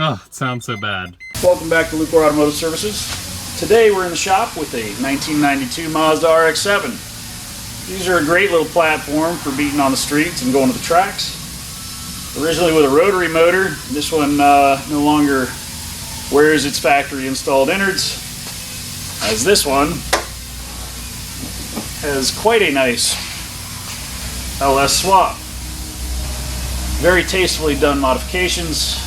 Oh, it sounds so bad. Welcome back to Lucore Automotive Services. Today we're in the shop with a 1992 Mazda RX-7. These are a great little platform for beating on the streets and going to the tracks. Originally with a rotary motor, this one no longer wears its factory installed innards, as this one has quite a nice LS swap. Very tastefully done modifications,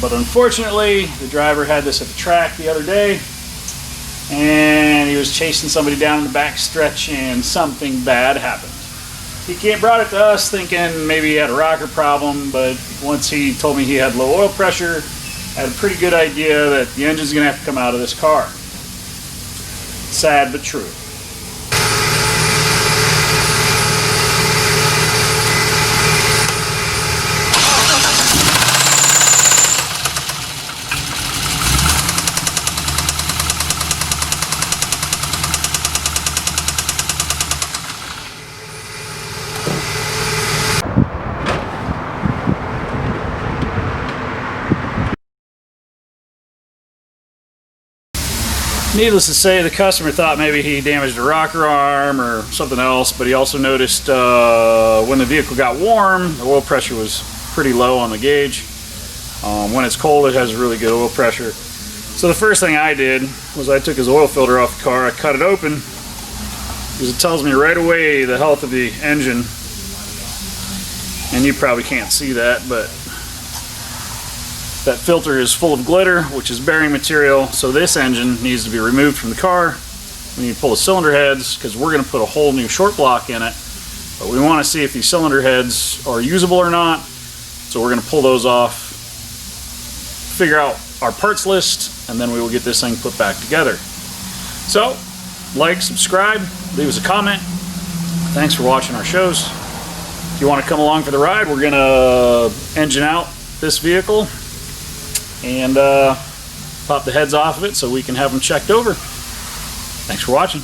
but unfortunately the driver had this at the track the other day and he was chasing somebody down in the back stretch and something bad happened. He brought it to us thinking maybe he had a rocker problem, but once he told me he had low oil pressure, I had a pretty good idea that the engine's going to have to come out of this car. Sad but true. Needless to say, the customer thought maybe he damaged a rocker arm or something else, but he also noticed when the vehicle got warm, the oil pressure was pretty low on the gauge. When it's cold, it has really good oil pressure. So the first thing I did was I took his oil filter off the car, I cut it open, because it tells me right away the health of the engine. And you probably can't see that, but that filter is full of glitter, which is bearing material, so this engine needs to be removed from the car. We need to pull the cylinder heads, because we're going to put a whole new short block in it, but we want to see if these cylinder heads are usable or not, so we're going to pull those off, figure out our parts list, and then we will get this thing put back together. So, like, subscribe, leave us a comment. Thanks for watching our shows. If you want to come along for the ride, we're going to engine out this vehicle and pop the heads off of it so we can have them checked over. Thanks for watching.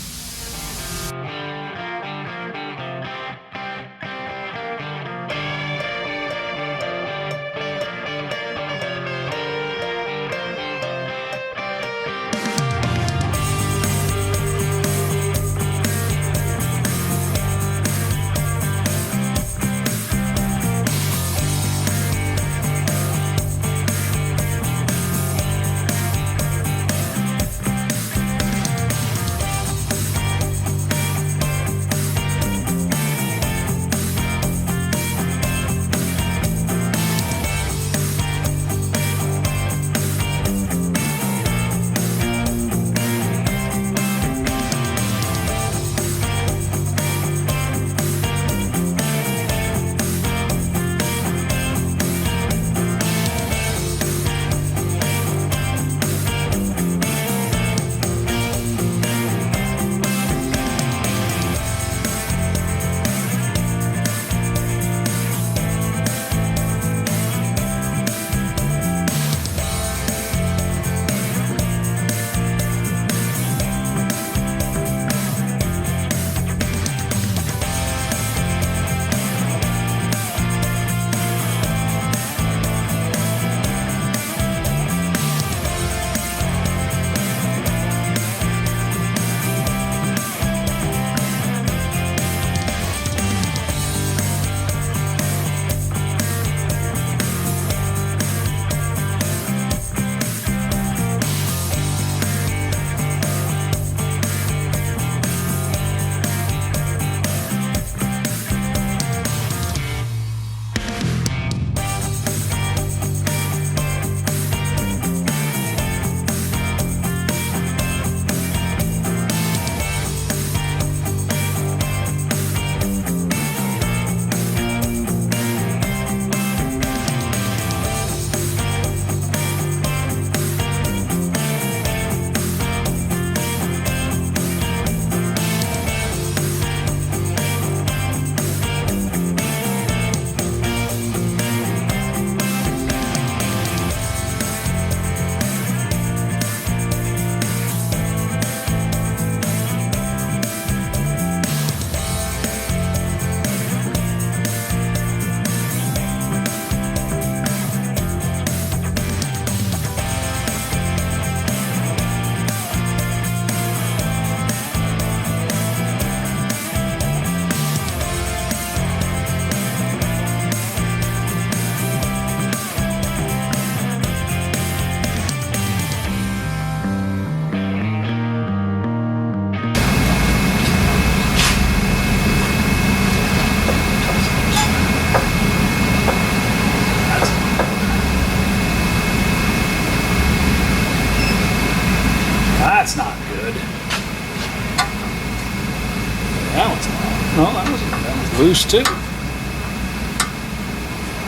Oh, that was loose too.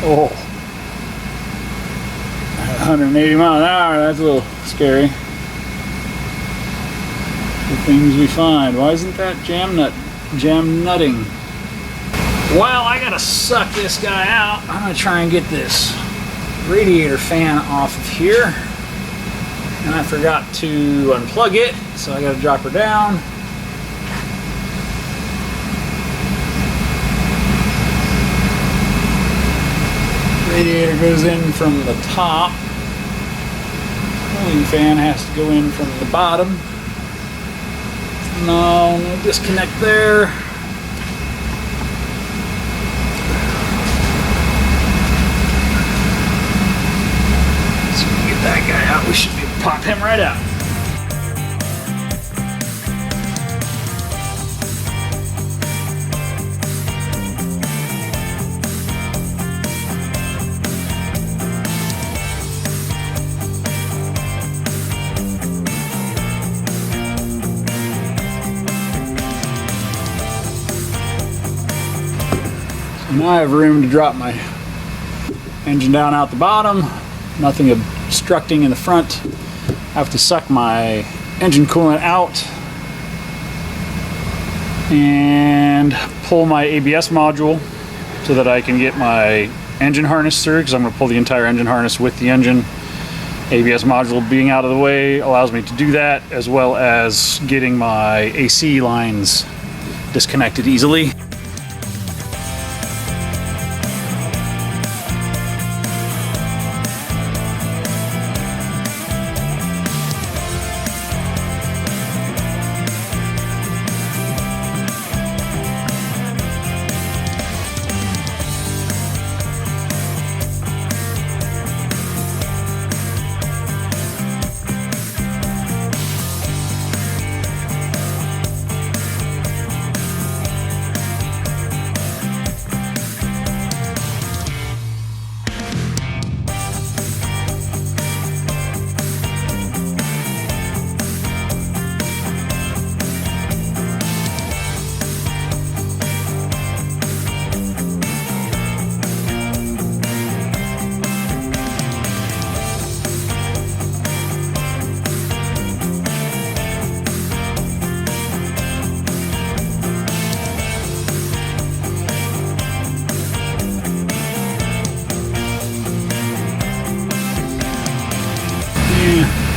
Oh. 180 miles an hour, that's a little scary. The things we find. Why isn't that jam nutting? Well, I gotta suck this guy out. I'm gonna try and get this radiator fan off of here. And I forgot to unplug it, so I gotta drop her down. Radiator goes in from the top. Cooling fan has to go in from the bottom. No disconnect there. So we get that guy out, we should be able to pop him right out. Now I have room to drop my engine down out the bottom, nothing obstructing in the front. I have to suck my engine coolant out and pull my ABS module so that I can get my engine harness through, because I'm going to pull the entire engine harness with the engine. ABS module being out of the way allows me to do that, as well as getting my AC lines disconnected easily.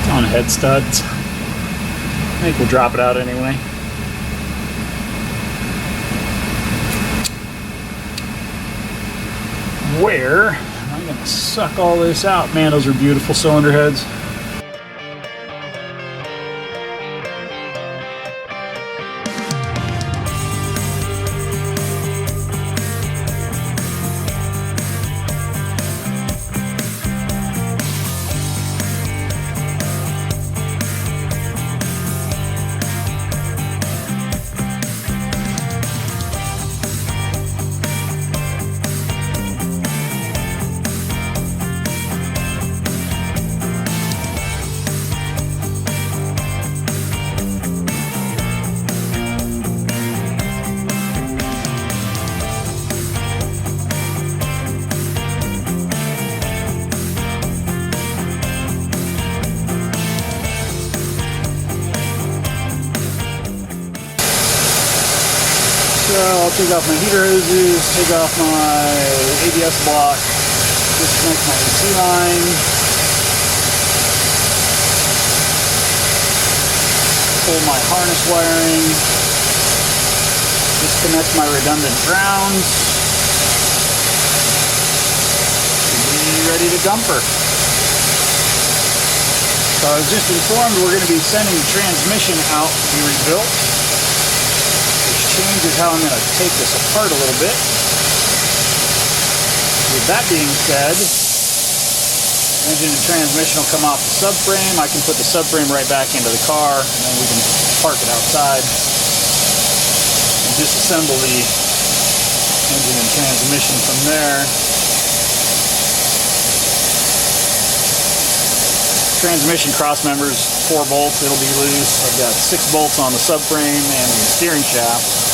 On head studs. I think we'll drop it out anyway. Where I'm gonna suck all this out. Man, those are beautiful cylinder heads. So I'll take off my heater hoses, take off my ABS block, disconnect my AC line, pull my harness wiring, disconnect my redundant grounds, be ready to dump her. So I was just informed we're going to be sending the transmission out to be rebuilt. Changes how I'm going to take this apart a little bit. With that being said, engine and transmission will come off the subframe. I can put the subframe right back into the car, and then we can park it outside and disassemble the engine and transmission from there. Transmission cross members, 4 bolts, it'll be loose. I've got 6 bolts on the subframe and the steering shaft.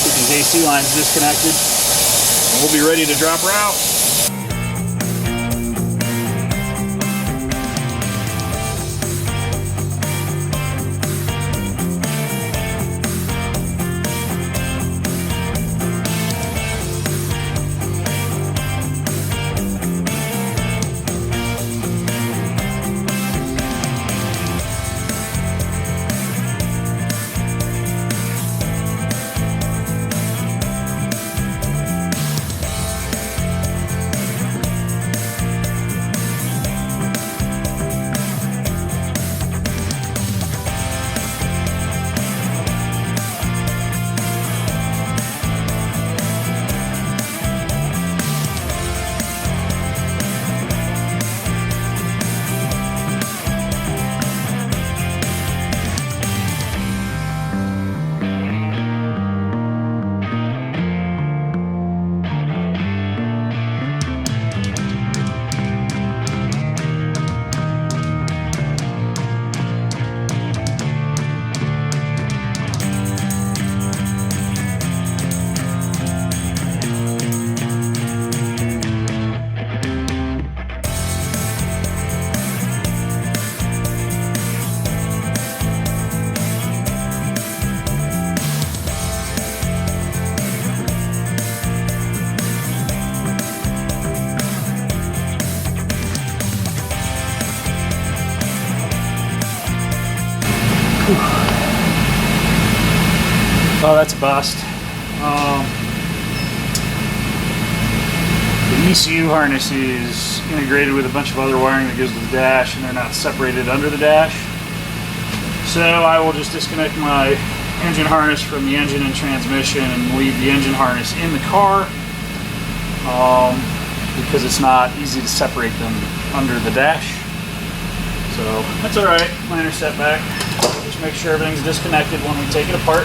Get these AC lines disconnected. And we'll be ready to drop her out. Oh, that's a bust. The ECU harness is integrated with a bunch of other wiring that goes to the dash, and they're not separated under the dash. So I will just disconnect my engine harness from the engine and transmission and leave the engine harness in the car because it's not easy to separate them under the dash. So that's all right, minor setback. Just make sure everything's disconnected when we take it apart.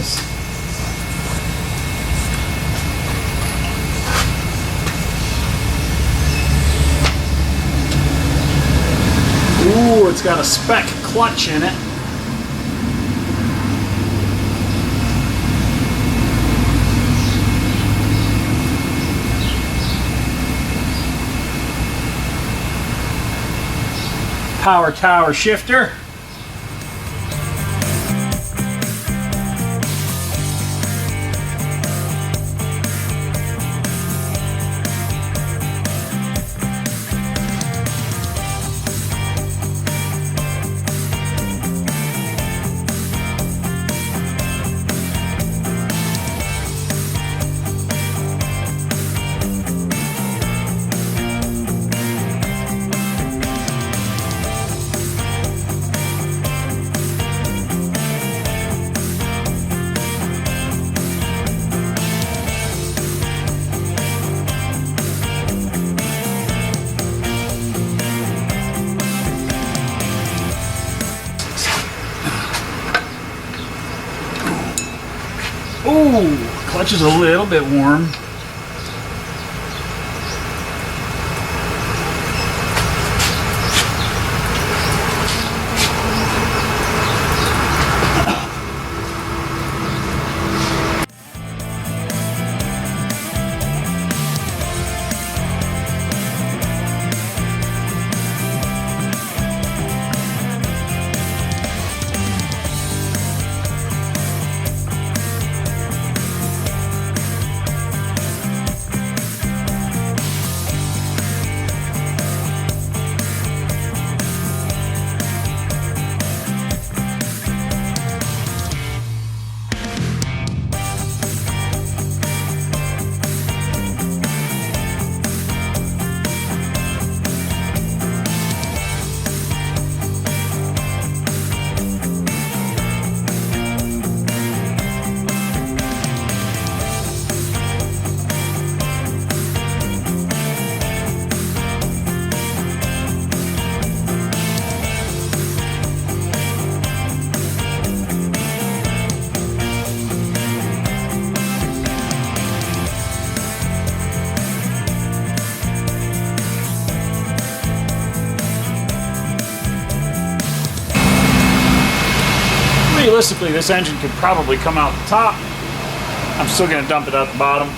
is. Ooh, it's got a spec clutch in it. Power tower shifter. Ooh, clutch is a little bit warm. Realistically, this engine could probably come out the top. I'm still going to dump it out the bottom.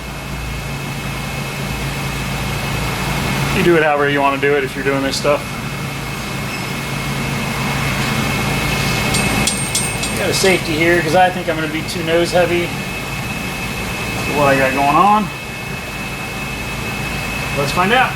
You do it however you want to do it if you're doing this stuff. Got a safety here because I think I'm going to be too nose heavy for what I got going on. Let's find out.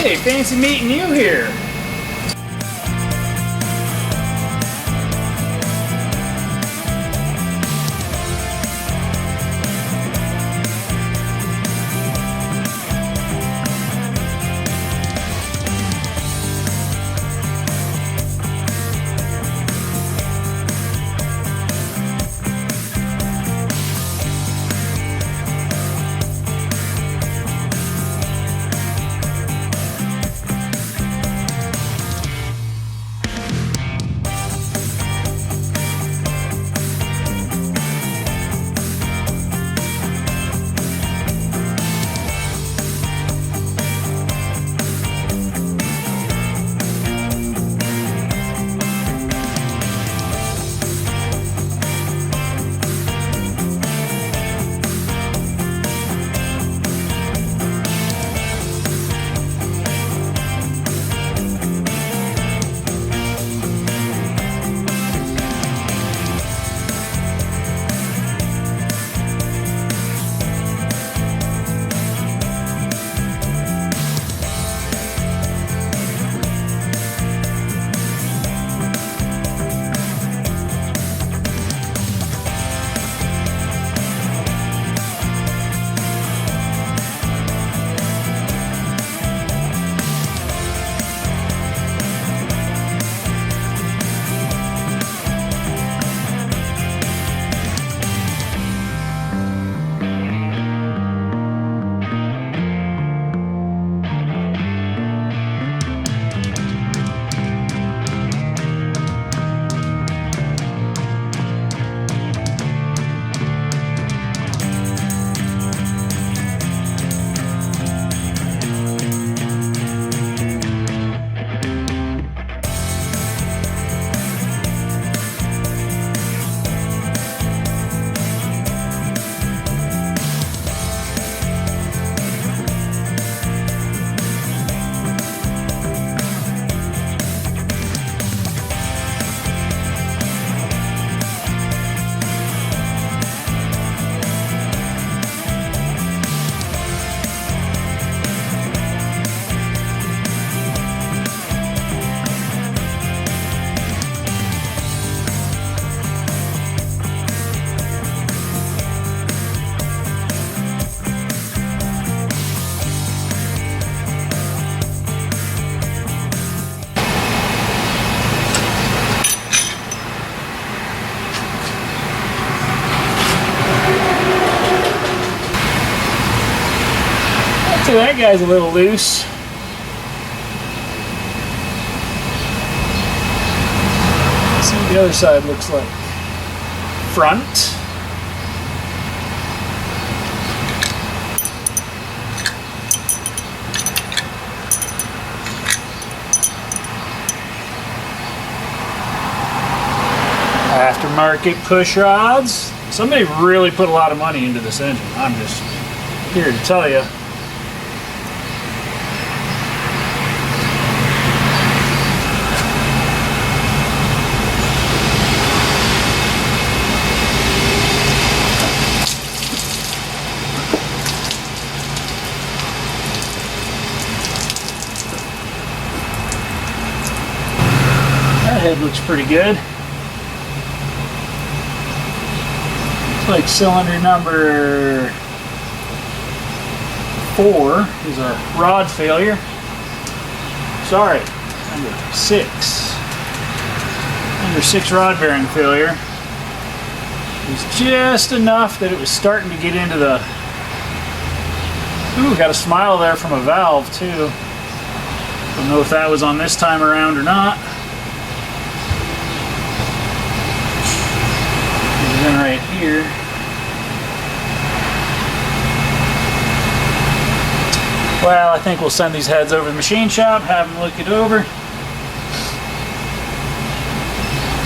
Hey, fancy meeting you here. So that guy's a little loose. Let's see what the other side looks like. Front. Aftermarket push rods. Somebody really put a lot of money into this engine. I'm just here to tell you. That head looks pretty good. Like cylinder number 4 is a rod failure. Sorry, number 6. Number 6 rod bearing failure. It was just enough that it was starting to get into the... Ooh, got a smile there from a valve too. Don't know if that was on this time around or not. And then right here. Well, I think we'll send these heads over to the machine shop, have him look it over,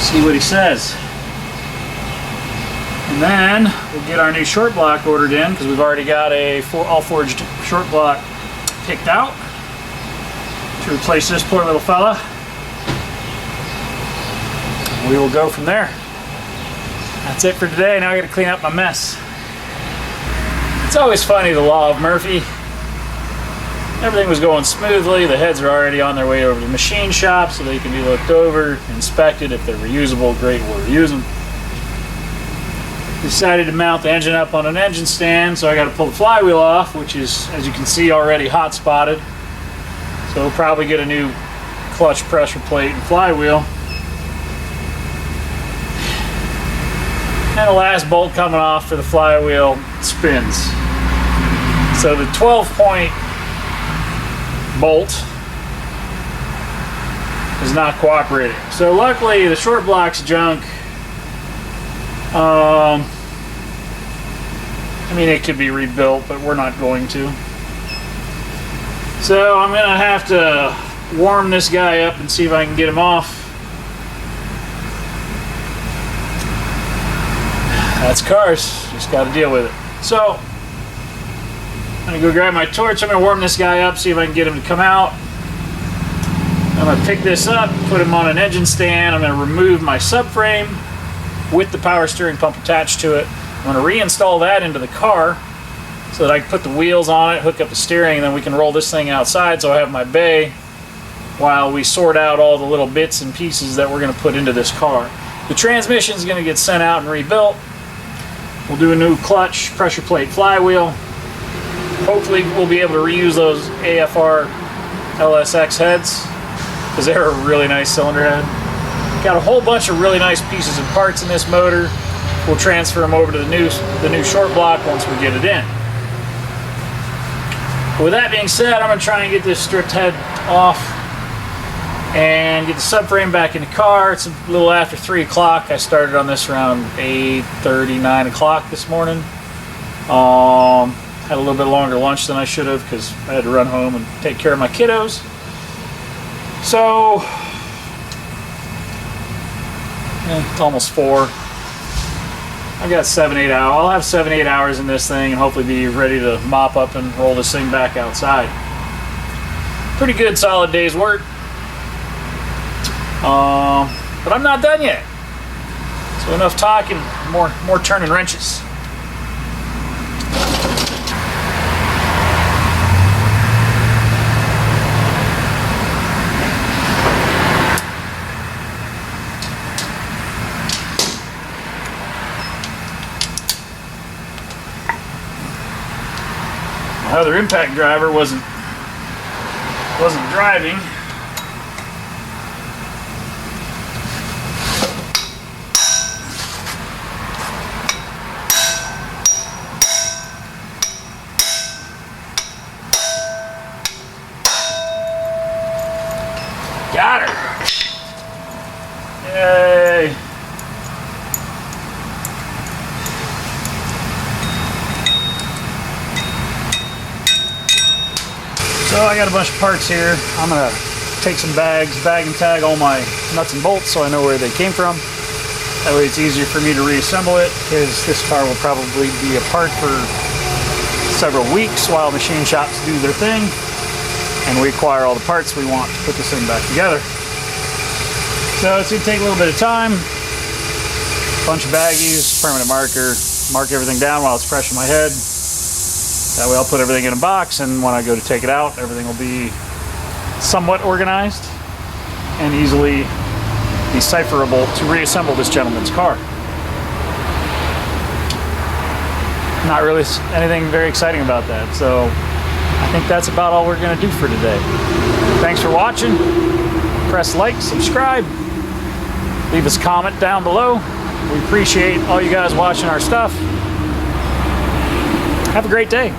see what he says. And then we'll get our new short block ordered in because we've already got a all forged short block picked out to replace this poor little fella. We will go from there. That's it for today. Now I got to clean up my mess. It's always funny, the law of Murphy. Everything was going smoothly. The heads are already on their way over to the machine shop so they can be looked over, inspected. If they're reusable, great, we'll reuse them. Decided to mount the engine up on an engine stand, so I got to pull the flywheel off, which is, as you can see, already hot spotted. So we'll probably get a new clutch pressure plate and flywheel. And the last bolt coming off for the flywheel spins. So the 12-point bolt is not cooperating. So luckily the short block's junk. I mean, it could be rebuilt, but we're not going to. So I'm gonna have to warm this guy up and see if I can get him off. That's cars, just got to deal with it. So I'm gonna go grab my torch. I'm gonna warm this guy up, see if I can get him to come out. I'm gonna pick this up, put him on an engine stand. I'm gonna remove my subframe with the power steering pump attached to it. I'm gonna reinstall that into the car so that I can put the wheels on it, hook up the steering, and then we can roll this thing outside so I have my bay while we sort out all the little bits and pieces that we're gonna put into this car. The transmission is gonna get sent out and rebuilt. We'll do a new clutch, pressure plate, flywheel. Hopefully we'll be able to reuse those AFR LSX heads because they're a really nice cylinder head. Got a whole bunch of really nice pieces and parts in this motor. We'll transfer them over to the new short block once we get it in. With that being said, I'm going to try and get this stripped head off and get the subframe back in the car. It's a little after 3 o'clock. I started on this around 8:30, 9 o'clock this morning. Had a little bit longer lunch than I should have because I had to run home and take care of my kiddos. So, it's almost 4. I got 7-8 hours. I'll have 7-8 hours in this thing and hopefully be ready to mop up and roll this thing back outside. Pretty good, solid day's work. But I'm not done yet. So enough talking, more turning wrenches. My other impact driver wasn't driving. So I got a bunch of parts here. I'm gonna take some bags, bag and tag all my nuts and bolts so I know where they came from. That way it's easier for me to reassemble it, because this car will probably be apart for several weeks while machine shops do their thing and we acquire all the parts we want to put this thing back together. So it's gonna take a little bit of time. Bunch of baggies, permanent marker, mark everything down while it's fresh in my head. That way I'll put everything in a box, and when I go to take it out, everything will be somewhat organized and easily decipherable to reassemble this gentleman's car. Not really anything very exciting about that, so I think that's about all we're going to do for today. Thanks for watching. Press like, subscribe, leave us a comment down below. We appreciate all you guys watching our stuff. Have a great day.